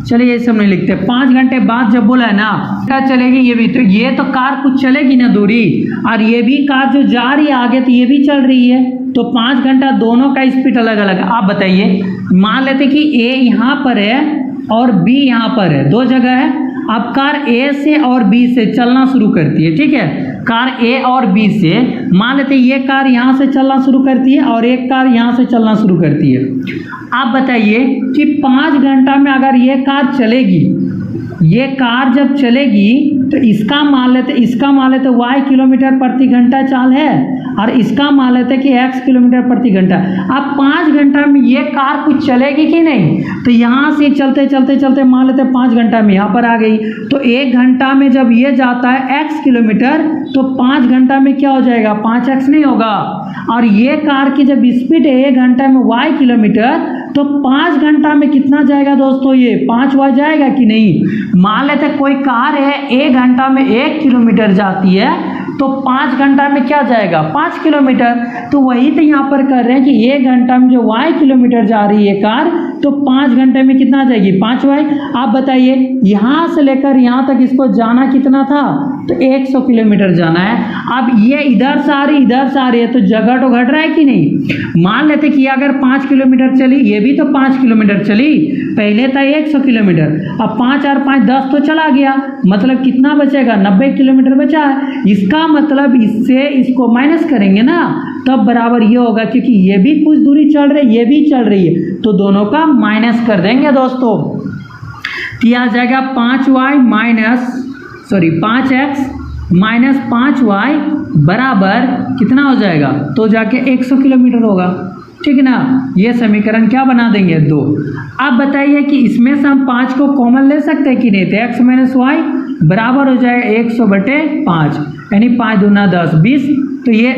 चलिए ये सब नहीं लिखते, 5 घंटे बाद जब बोला है ना, क्या चलेगी ये भी, तो ये तो कार कुछ चलेगी ना दूरी, और ये भी कार जो जा रही है आगे, तो ये भी चल रही है, तो 5 घंटा दोनों का स्पीड अलग अलग है। आप बताइए, मान लेते कि ए यहाँ पर है और बी यहाँ पर है, 2 जगह है। अब कार ए से और बी से चलना शुरू करती है, ठीक है, कार ए और बी से, मान लेते ये कार यहाँ से चलना शुरू करती है और एक कार यहाँ से चलना शुरू करती है। आप बताइए कि 5 घंटा में अगर ये कार चलेगी, ये कार जब चलेगी तो इसका मान लेते y किलोमीटर प्रति घंटा चाल है, और इसका मान लेते कि x किलोमीटर प्रति घंटा। अब 5 घंटा में ये कार कुछ चलेगी कि नहीं, तो यहाँ से चलते मान लेते 5 घंटा में यहाँ पर आ गई, तो 1 घंटा में जब ये जाता है x किलोमीटर, तो 5 घंटा में क्या हो जाएगा, 5x नहीं होगा। और ये कार की जब स्पीड है 1 घंटा में y किलोमीटर, तो 5 घंटा में कितना जाएगा दोस्तों, ये 5y जाएगा कि नहीं। मान लेते कोई कार है 1 घंटा में 1 किलोमीटर जाती है, तो 5 घंटा में क्या जाएगा, 5 किलोमीटर। तो वही तो यहाँ पर कर रहे हैं कि 1 घंटा में जो y किलोमीटर जा रही है कार, तो 5 घंटे में कितना जाएगी, 5y। आप बताइए यहाँ से लेकर यहाँ तक इसको जाना कितना था, तो 100 किलोमीटर जाना है। अब ये इधर से आ रही है, तो जगह तो घट रहा है कि नहीं। मान लेते कि अगर 5 किलोमीटर चली, ये भी तो 5 किलोमीटर चली, पहले था 100 किलोमीटर, अब 5 और 5 10 तो चला गया, मतलब कितना बचेगा, 90 किलोमीटर बचा है। इसका मतलब इससे इसको माइनस करेंगे ना, तब बराबर ये होगा, क्योंकि ये भी कुछ दूरी चल रही है, ये भी चल रही है, तो दोनों का माइनस कर देंगे दोस्तों। तो ये आ जाएगा 5x माइनस 5y बराबर कितना हो जाएगा, तो जाके 100 किलोमीटर होगा, ठीक है ना। ये समीकरण क्या बना देंगे 2। अब बताइए कि इसमें से हम 5 को कॉमन ले सकते हैं कि नहीं, तो x माइनस वाई बराबर हो जाएगा 100/5, यानी 5 दूना 10 20। तो ये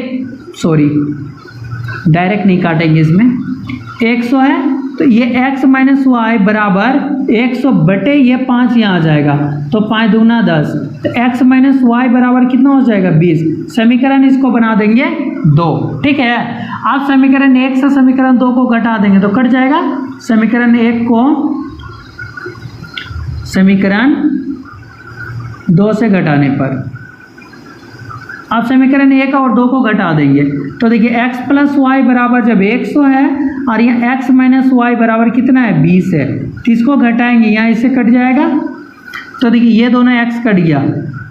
डायरेक्ट नहीं काटेंगे, इसमें 100 है तो ये x माइनस वाई बराबर 100/5 यहाँ आ जाएगा, तो 5 दूना 10, तो x माइनस वाई बराबर कितना हो जाएगा 20। समीकरण इसको बना देंगे 2, ठीक है। आप समीकरण 1 से समीकरण 2 को घटा देंगे तो कट जाएगा। समीकरण 1 को समीकरण 2 से घटाने पर आप समीकरण 1 और 2 को घटा देंगे तो देखिए x प्लस वाई बराबर जब 100 है और यहाँ x माइनस वाई बराबर कितना है 20 है, तो इसको घटाएंगे, यहाँ इससे कट जाएगा, तो देखिए ये दोनों x कट गया।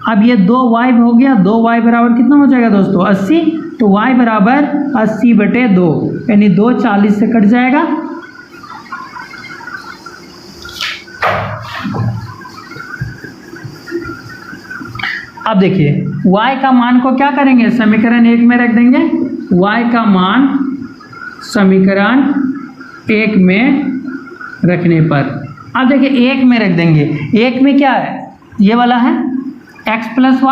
अब ये 2y हो गया, 2y बराबर कितना हो जाएगा दोस्तों 80, तो y बराबर 80/2, यानी 2 40 से कट जाएगा। अब देखिए y का मान को क्या करेंगे, समीकरण 1 में रख देंगे, y का मान समीकरण 1 में रखने पर अब देखिए 1 में रख देंगे। 1 में क्या है, ये वाला है x plus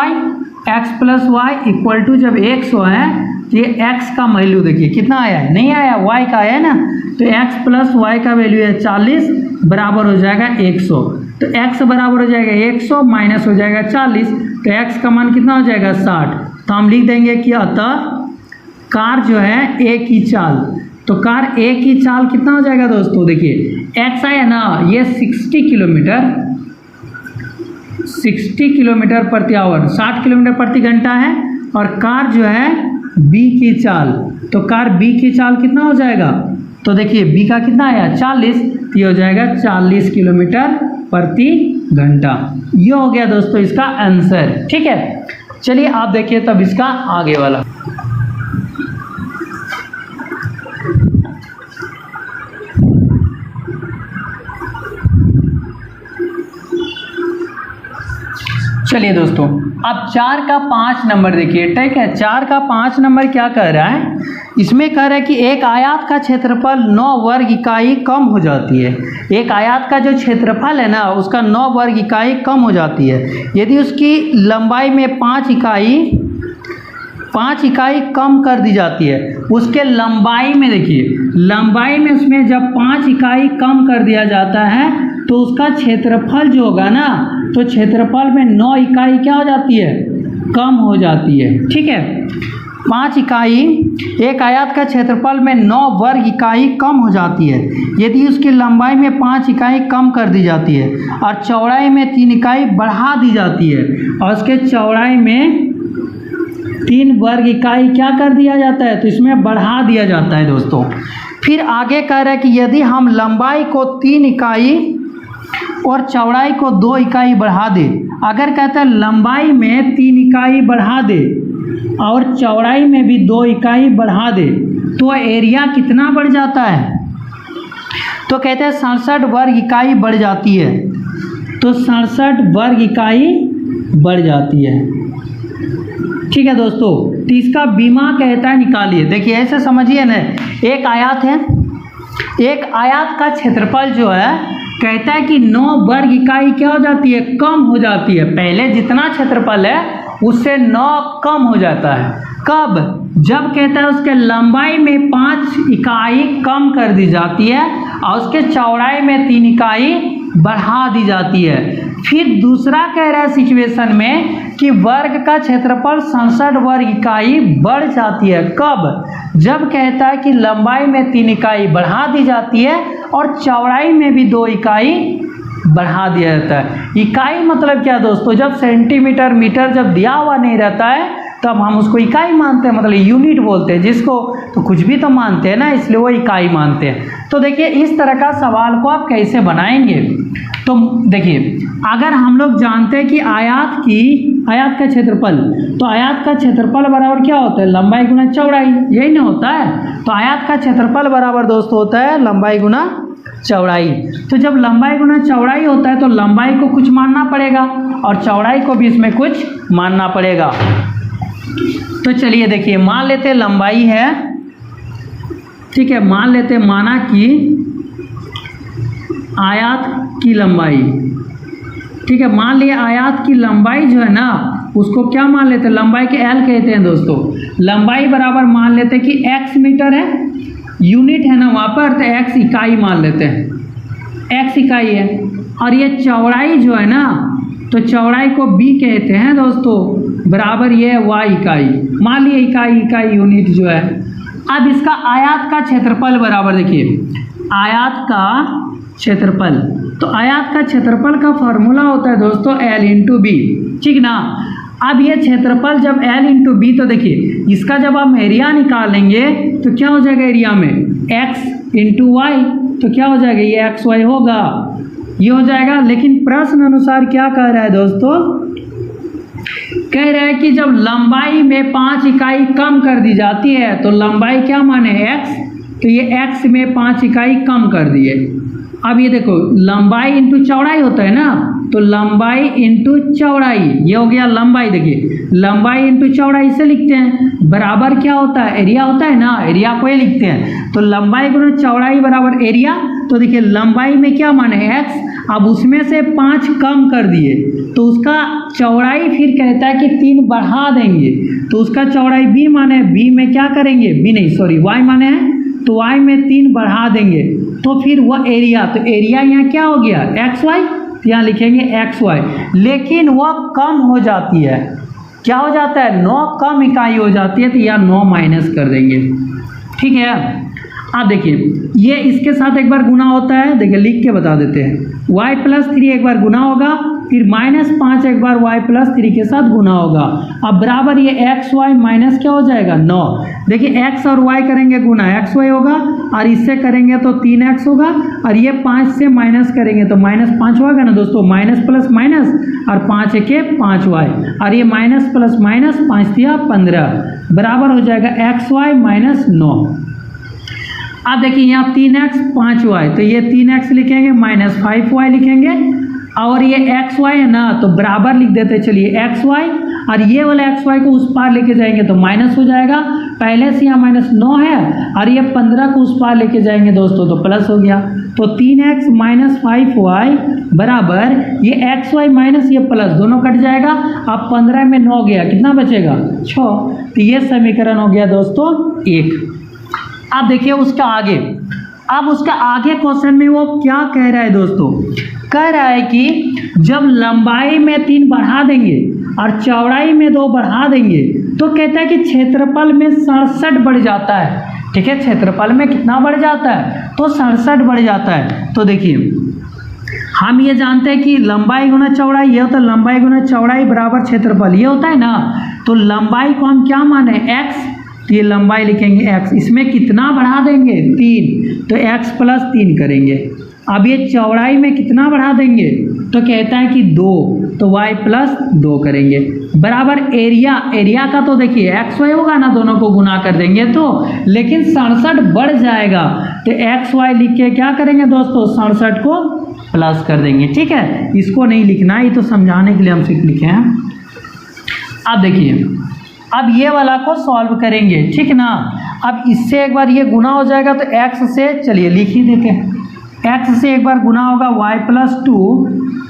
y equal to जब 100 है तो ये x का वैल्यू देखिए कितना आया है, नहीं आया, y का आया ना, तो x प्लस वाई का वैल्यू है 40 बराबर हो जाएगा 100, तो x बराबर हो जाएगा 100 माइनस हो जाएगा 40, तो x का मान कितना हो जाएगा 60। तो हम लिख देंगे कि अतः कार जो है एक ही चाल, तो कार एक ही चाल कितना हो जाएगा दोस्तों, देखिए x आया ना, ये 60 किलोमीटर प्रति आवर 60 किलोमीटर प्रति घंटा है, और कार जो है b की चाल, तो कार b की चाल कितना हो जाएगा, तो देखिए b का कितना आया 40, ये हो जाएगा 40 किलोमीटर प्रति घंटा। ये हो गया दोस्तों इसका आंसर, ठीक है। चलिए आप देखिए तब इसका आगे वाला। चलिए दोस्तों अब 4 का 5 नंबर देखिए, ठीक है। 4 का 5 नंबर क्या कह रहा है, इसमें कह रहा है कि एक आयत का क्षेत्रफल 9 वर्ग इकाई कम हो जाती है। एक आयत का जो क्षेत्रफल है ना उसका 9 वर्ग इकाई कम हो जाती है यदि उसकी लंबाई में 5 इकाई कम कर दी जाती है। उसके लंबाई में देखिए, लंबाई में उसमें जब 5 इकाई कम कर दिया जाता है तो उसका क्षेत्रफल जो होगा ना, तो क्षेत्रफल में 9 इकाई क्या हो जाती है, कम हो जाती है, ठीक है। 5 इकाई, एक आयत का क्षेत्रफल में 9 वर्ग इकाई कम हो जाती है यदि उसकी लंबाई में 5 इकाई कम कर दी जाती है और चौड़ाई में 3 इकाई बढ़ा दी जाती है, और उसके चौड़ाई में 3 वर्ग इकाई क्या कर दिया जाता है, तो इसमें बढ़ा दिया जाता है दोस्तों। फिर आगे कह रहा है कि यदि हम लंबाई को 3 इकाई और चौड़ाई को 2 इकाई बढ़ा दे, अगर कहता है लंबाई में 3 इकाई बढ़ा दे और चौड़ाई में भी 2 इकाई बढ़ा दे तो एरिया कितना बढ़ जाता है, तो कहते हैं 67 वर्ग इकाई बढ़ जाती है, तो 67 वर्ग इकाई बढ़ जाती है, ठीक है दोस्तों। तो इसका बीमा कहता है निकालिए, देखिए ऐसे समझिए ना, एक आयत है, एक आयत का क्षेत्रफल जो है कहता है कि 9 वर्ग इकाई क्या हो जाती है, कम हो जाती है। पहले जितना क्षेत्रफल है उससे 9 कम हो जाता है। कब, जब कहता है उसके लंबाई में 5 इकाई कम कर दी जाती है और उसके चौड़ाई में 3 इकाई बढ़ा दी जाती है। फिर दूसरा कह रहा है सिचुएशन में कि वर्ग का क्षेत्रफल 67 वर्ग इकाई बढ़ जाती है। कब, जब कहता है कि लंबाई में 3 इकाई बढ़ा दी जाती है और चौड़ाई में भी 2 इकाई बढ़ा दिया जाता है। इकाई मतलब क्या दोस्तों, जब सेंटीमीटर मीटर जब दिया हुआ नहीं रहता है तब हम उसको इकाई मानते हैं, मतलब यूनिट बोलते हैं जिसको, तो कुछ भी तो मानते हैं ना, इसलिए वो इकाई मानते हैं। तो देखिए इस तरह का सवाल को आप कैसे बनाएंगे। तो देखिए अगर हम लोग जानते हैं कि आयत का क्षेत्रफल, तो आयत का क्षेत्रफल बराबर क्या होता है, लंबाई गुना चौड़ाई, यही ना होता है। तो आयत का क्षेत्रफल बराबर दोस्तों होता है लंबाई गुना चौड़ाई। तो जब लंबाई गुना चौड़ाई होता है तो लंबाई को कुछ मानना पड़ेगा और चौड़ाई को भी इसमें कुछ मानना पड़ेगा। तो चलिए देखिए मान लेते लंबाई है, ठीक है, मान लेते माना कि आयत की लंबाई, ठीक है, मान लिया आयत की लंबाई जो है ना उसको क्या मान लेते हैं, लंबाई के एल कहते हैं दोस्तों। लंबाई बराबर मान लेते हैं कि x मीटर है, यूनिट है ना वहाँ पर, तो x इकाई मान लेते हैं, x इकाई है। और ये चौड़ाई जो है ना, तो चौड़ाई को b कहते हैं दोस्तों, बराबर ये y इकाई, मान लिए इकाई यूनिट जो है। अब इसका आयत का क्षेत्रफल बराबर, देखिए आयत का क्षेत्रफल, तो आयत का क्षेत्रफल का फॉर्मूला होता है दोस्तों L इंटू बी, ठीक ना। अब ये क्षेत्रफल जब L इंटू बी, तो देखिए इसका जब आप एरिया निकालेंगे तो क्या हो जाएगा, एरिया में x इंटू वाई, तो क्या हो जाएगा, ये एक्स वाई होगा, ये हो जाएगा। लेकिन प्रश्न अनुसार क्या कह रहा है दोस्तों, कह रहा है कि जब लंबाई में 5 इकाई कम कर दी जाती है तो लंबाई क्या माने x, तो ये x में 5 इकाई कम कर दिए। अब ये देखो लंबाई इंटू चौड़ाई होता है ना, तो लंबाई इंटू चौड़ाई, ये हो गया लंबाई। देखिए लंबाई इंटू चौड़ाई से लिखते हैं, बराबर क्या होता है, एरिया होता है ना, एरिया को ये लिखते हैं। तो लंबाई गुना चौड़ाई बराबर एरिया। तो देखिए लंबाई में क्या माने x, अब उसमें से 5 कम कर दिए तो उसका चौड़ाई फिर कहता है कि 3 बढ़ा देंगे, तो उसका चौड़ाई b माने, b में क्या करेंगे, b नहीं सॉरी y माने है, तो y में 3 बढ़ा देंगे तो फिर वह एरिया, तो एरिया यहाँ क्या हो गया एक्स वाई, तो यहाँ लिखेंगे एक्स वाई। लेकिन वह कम हो जाती है, क्या हो जाता है, 9 कम इकाई हो जाती है, तो यहाँ 9 माइनस कर देंगे, ठीक है। अब देखिए ये इसके साथ एक बार गुना होता है, देखिए लिख के बता देते हैं, y+3 एक बार गुना होगा, फिर -5 एक बार y+3 के साथ गुना होगा। अब बराबर ये एक्स वाई माइनस क्या हो जाएगा 9। देखिए x और y करेंगे गुना एक्स वाई होगा, और इससे करेंगे तो 3x होगा, और ये 5 से माइनस करेंगे तो -5 होगा ना दोस्तों, माइनस प्लस माइनस, और 5 एके 5y, और ये माइनस प्लस माइनस 5 दिया 15, बराबर हो जाएगा एक्स वाई माइनस 9। अब देखिए यहाँ 3x 5y, तो ये 3x लिखेंगे -5y लिखेंगे, और ये एक्स वाई है ना, तो बराबर लिख देते चलिए एक्स वाई, और ये वाला एक्स वाई को उस पार लेके जाएंगे तो माइनस हो जाएगा, पहले से यहाँ -9 है, और ये 15 को उस पार लेके जाएंगे दोस्तों तो प्लस हो गया। तो 3x - 5y बराबर ये एक्स वाई माइनस ये प्लस, दोनों कट जाएगा। अब 15 में 9 गया, कितना बचेगा 6, तो ये समीकरण हो गया दोस्तों 1। अब देखिए उसका आगे, अब उसका आगे क्वेश्चन में वो क्या कह रहा है दोस्तों, कह रहा है कि जब लंबाई में 3 बढ़ा देंगे और चौड़ाई में 2 बढ़ा देंगे तो कहता है कि क्षेत्रफल में 67 बढ़ जाता है, ठीक है, क्षेत्रफल में कितना बढ़ जाता है, तो 67 बढ़ जाता है। तो देखिए हम ये जानते हैं कि लंबाई गुना चौड़ाई, ये होता है लंबाई गुना चौड़ाई बराबर क्षेत्रफल, ये होता है ना। तो लंबाई को हम क्या माने x, तो ये लंबाई लिखेंगे x, इसमें कितना बढ़ा देंगे 3, तो x + 3 करेंगे। अब ये चौड़ाई में कितना बढ़ा देंगे, तो कहता है कि 2, तो y + 2 करेंगे, बराबर एरिया, एरिया का तो देखिए एक्स वाई होगा ना, दोनों को गुना कर देंगे तो, लेकिन 67 बढ़ जाएगा, तो एक्स वाई लिख के क्या करेंगे दोस्तों 67 को प्लस कर देंगे, ठीक है। इसको नहीं लिखना है, ये तो समझाने के लिए हम सिर्फ लिखे हैं। अब देखिए अब ये वाला को सॉल्व करेंगे, ठीक ना। अब इससे एक बार ये गुना हो जाएगा तो x से, चलिए लिख ही देते हैं, x से एक बार गुना होगा y + 2,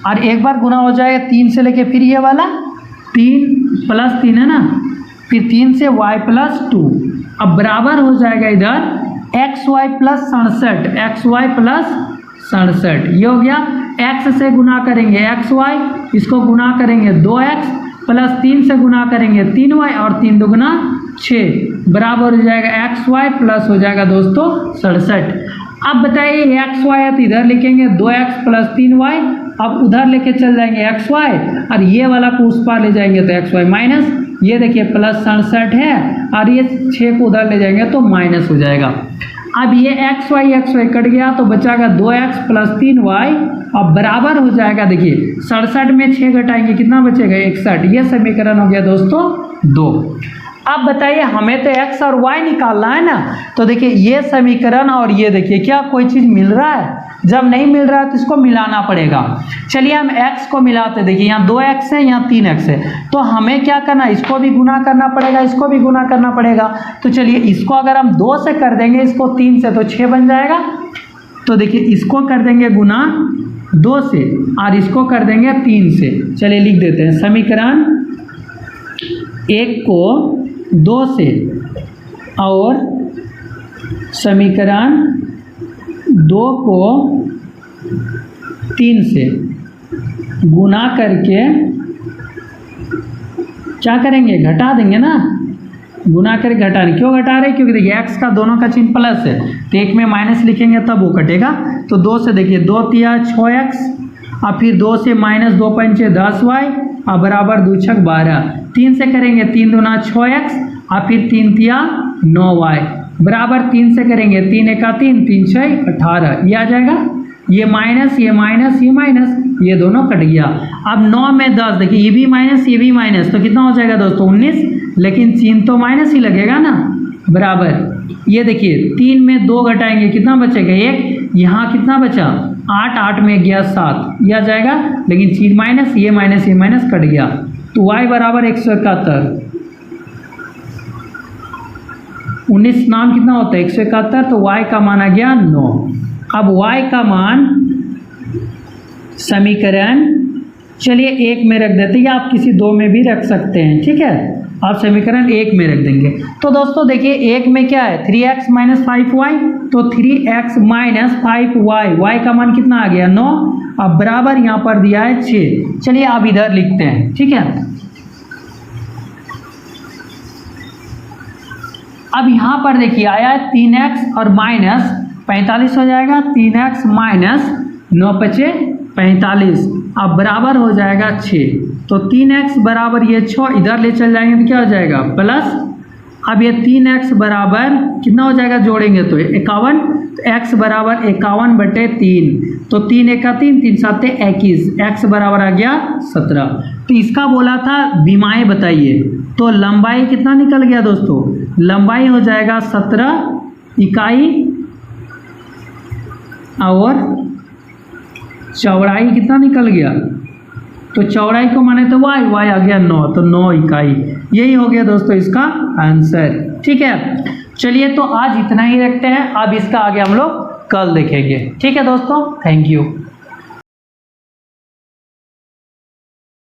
और एक बार गुना हो जाएगा 3 से लेके फिर ये वाला 3 + 3 है ना, फिर 3 से y + 2, अब बराबर हो जाएगा इधर xy + 67, xy + 67, ये हो गया। x से गुना करेंगे xy, इसको गुना करेंगे 2x, + 3 से गुना करेंगे 3y, और 3 दूगुना 6, बराबर हो जाएगा xy प्लस हो जाएगा दोस्तों 67। अब बताइए xy है तो इधर लिखेंगे 2x + 3y, अब उधर लेके चल जाएंगे xy, और ये वाला को उस पार ले जाएंगे तो xy माइनस, ये देखिए +67 है और ये 6 को उधर ले जाएंगे तो माइनस हो जाएगा। अब ये एक्स वाई कट गया तो बचाएगा 2x + 3y अब बराबर हो जाएगा। देखिए 67 में 6 घटाएंगे कितना बचेगा 61। ये समीकरण हो गया दोस्तों 2। अब बताइए हमें तो x और y निकालना है ना, तो देखिए ये समीकरण और ये देखिए क्या कोई चीज़ मिल रहा है, जब नहीं मिल रहा है तो इसको मिलाना पड़ेगा। चलिए हम x को मिलाते, देखिए यहाँ 2x है यहाँ 3x है, तो हमें क्या करना है, इसको भी गुना करना पड़ेगा, इसको भी गुना करना पड़ेगा। तो चलिए इसको अगर हम 2 से कर देंगे, इसको 3 से, तो 6 बन जाएगा। तो देखिए इसको कर देंगे गुना 2 से और इसको कर देंगे 3 से। चलिए लिख देते हैं समीकरण 1 को 2 से और समीकरण 2 को 3 से गुना करके क्या करेंगे, घटा देंगे ना। गुना करके घटा रहे, क्यों घटा रहे, क्योंकि देखिए x का दोनों का चिन्ह प्लस है तो एक में माइनस लिखेंगे तब वो कटेगा। तो 2 से देखिए 2 तिया 6x और फिर 2 से माइनस 2 पंचे 10y और बराबर 2 छक 12। 3 से करेंगे 3 दूना 6x और फिर 3 तिया 9y बराबर 3 से करेंगे 3 एका 3 3 6 18। ये आ जाएगा, ये माइनस ये माइनस ये माइनस, ये दोनों कट गया। अब 9 में 10 देखिए ये भी माइनस तो कितना हो जाएगा दोस्तों 19, लेकिन चिन्ह तो माइनस ही लगेगा ना, बराबर। ये देखिए 3 में 2 घटाएंगे कितना बचेगा 1, यहाँ कितना बचा 8, 8 में गया 7, यह आ जाएगा, लेकिन चिन्ह माइनस ये माइनस कट गया। तो y बराबर 171, 19 नाम कितना होता है 171, तो y का मान आ गया 9। अब y का मान समीकरण चलिए 1 में रख देते हैं, या आप किसी 2 में भी रख सकते हैं, ठीक है। आप समीकरण 1 में रख देंगे। तो दोस्तों देखिए 1 में क्या है 3x - 5y, तो 3x - 5y, y का मान कितना आ गया 9। अब बराबर यहाँ पर दिया है 6। चलिए आप इधर लिखते हैं, ठीक है। अब यहाँ पर देखिए आया है 3x और माइनस 45 हो जाएगा, 3x - 9 × 5 = 45, अब बराबर हो जाएगा 6। तो 3x बराबर ये 6 इधर ले चल जाएंगे तो क्या हो जाएगा प्लस। अब ये 3x बराबर कितना हो जाएगा, जोड़ेंगे तो 51, तो x बराबर 51/3, तो 3 एका 3 3 7 21, x बराबर आ गया 17। तो इसका बोला था विमाएँ बताइए, तो लंबाई कितना निकल गया दोस्तों, लंबाई हो जाएगा 17 इकाई और चौड़ाई कितना निकल गया, तो चौड़ाई को माने तो y आ गया 9, तो 9 इकाई। यही हो गया दोस्तों इसका आंसर, ठीक है। चलिए तो आज इतना ही रखते हैं, अब इसका आगे हम लोग कल देखेंगे, ठीक है दोस्तों। Thank you.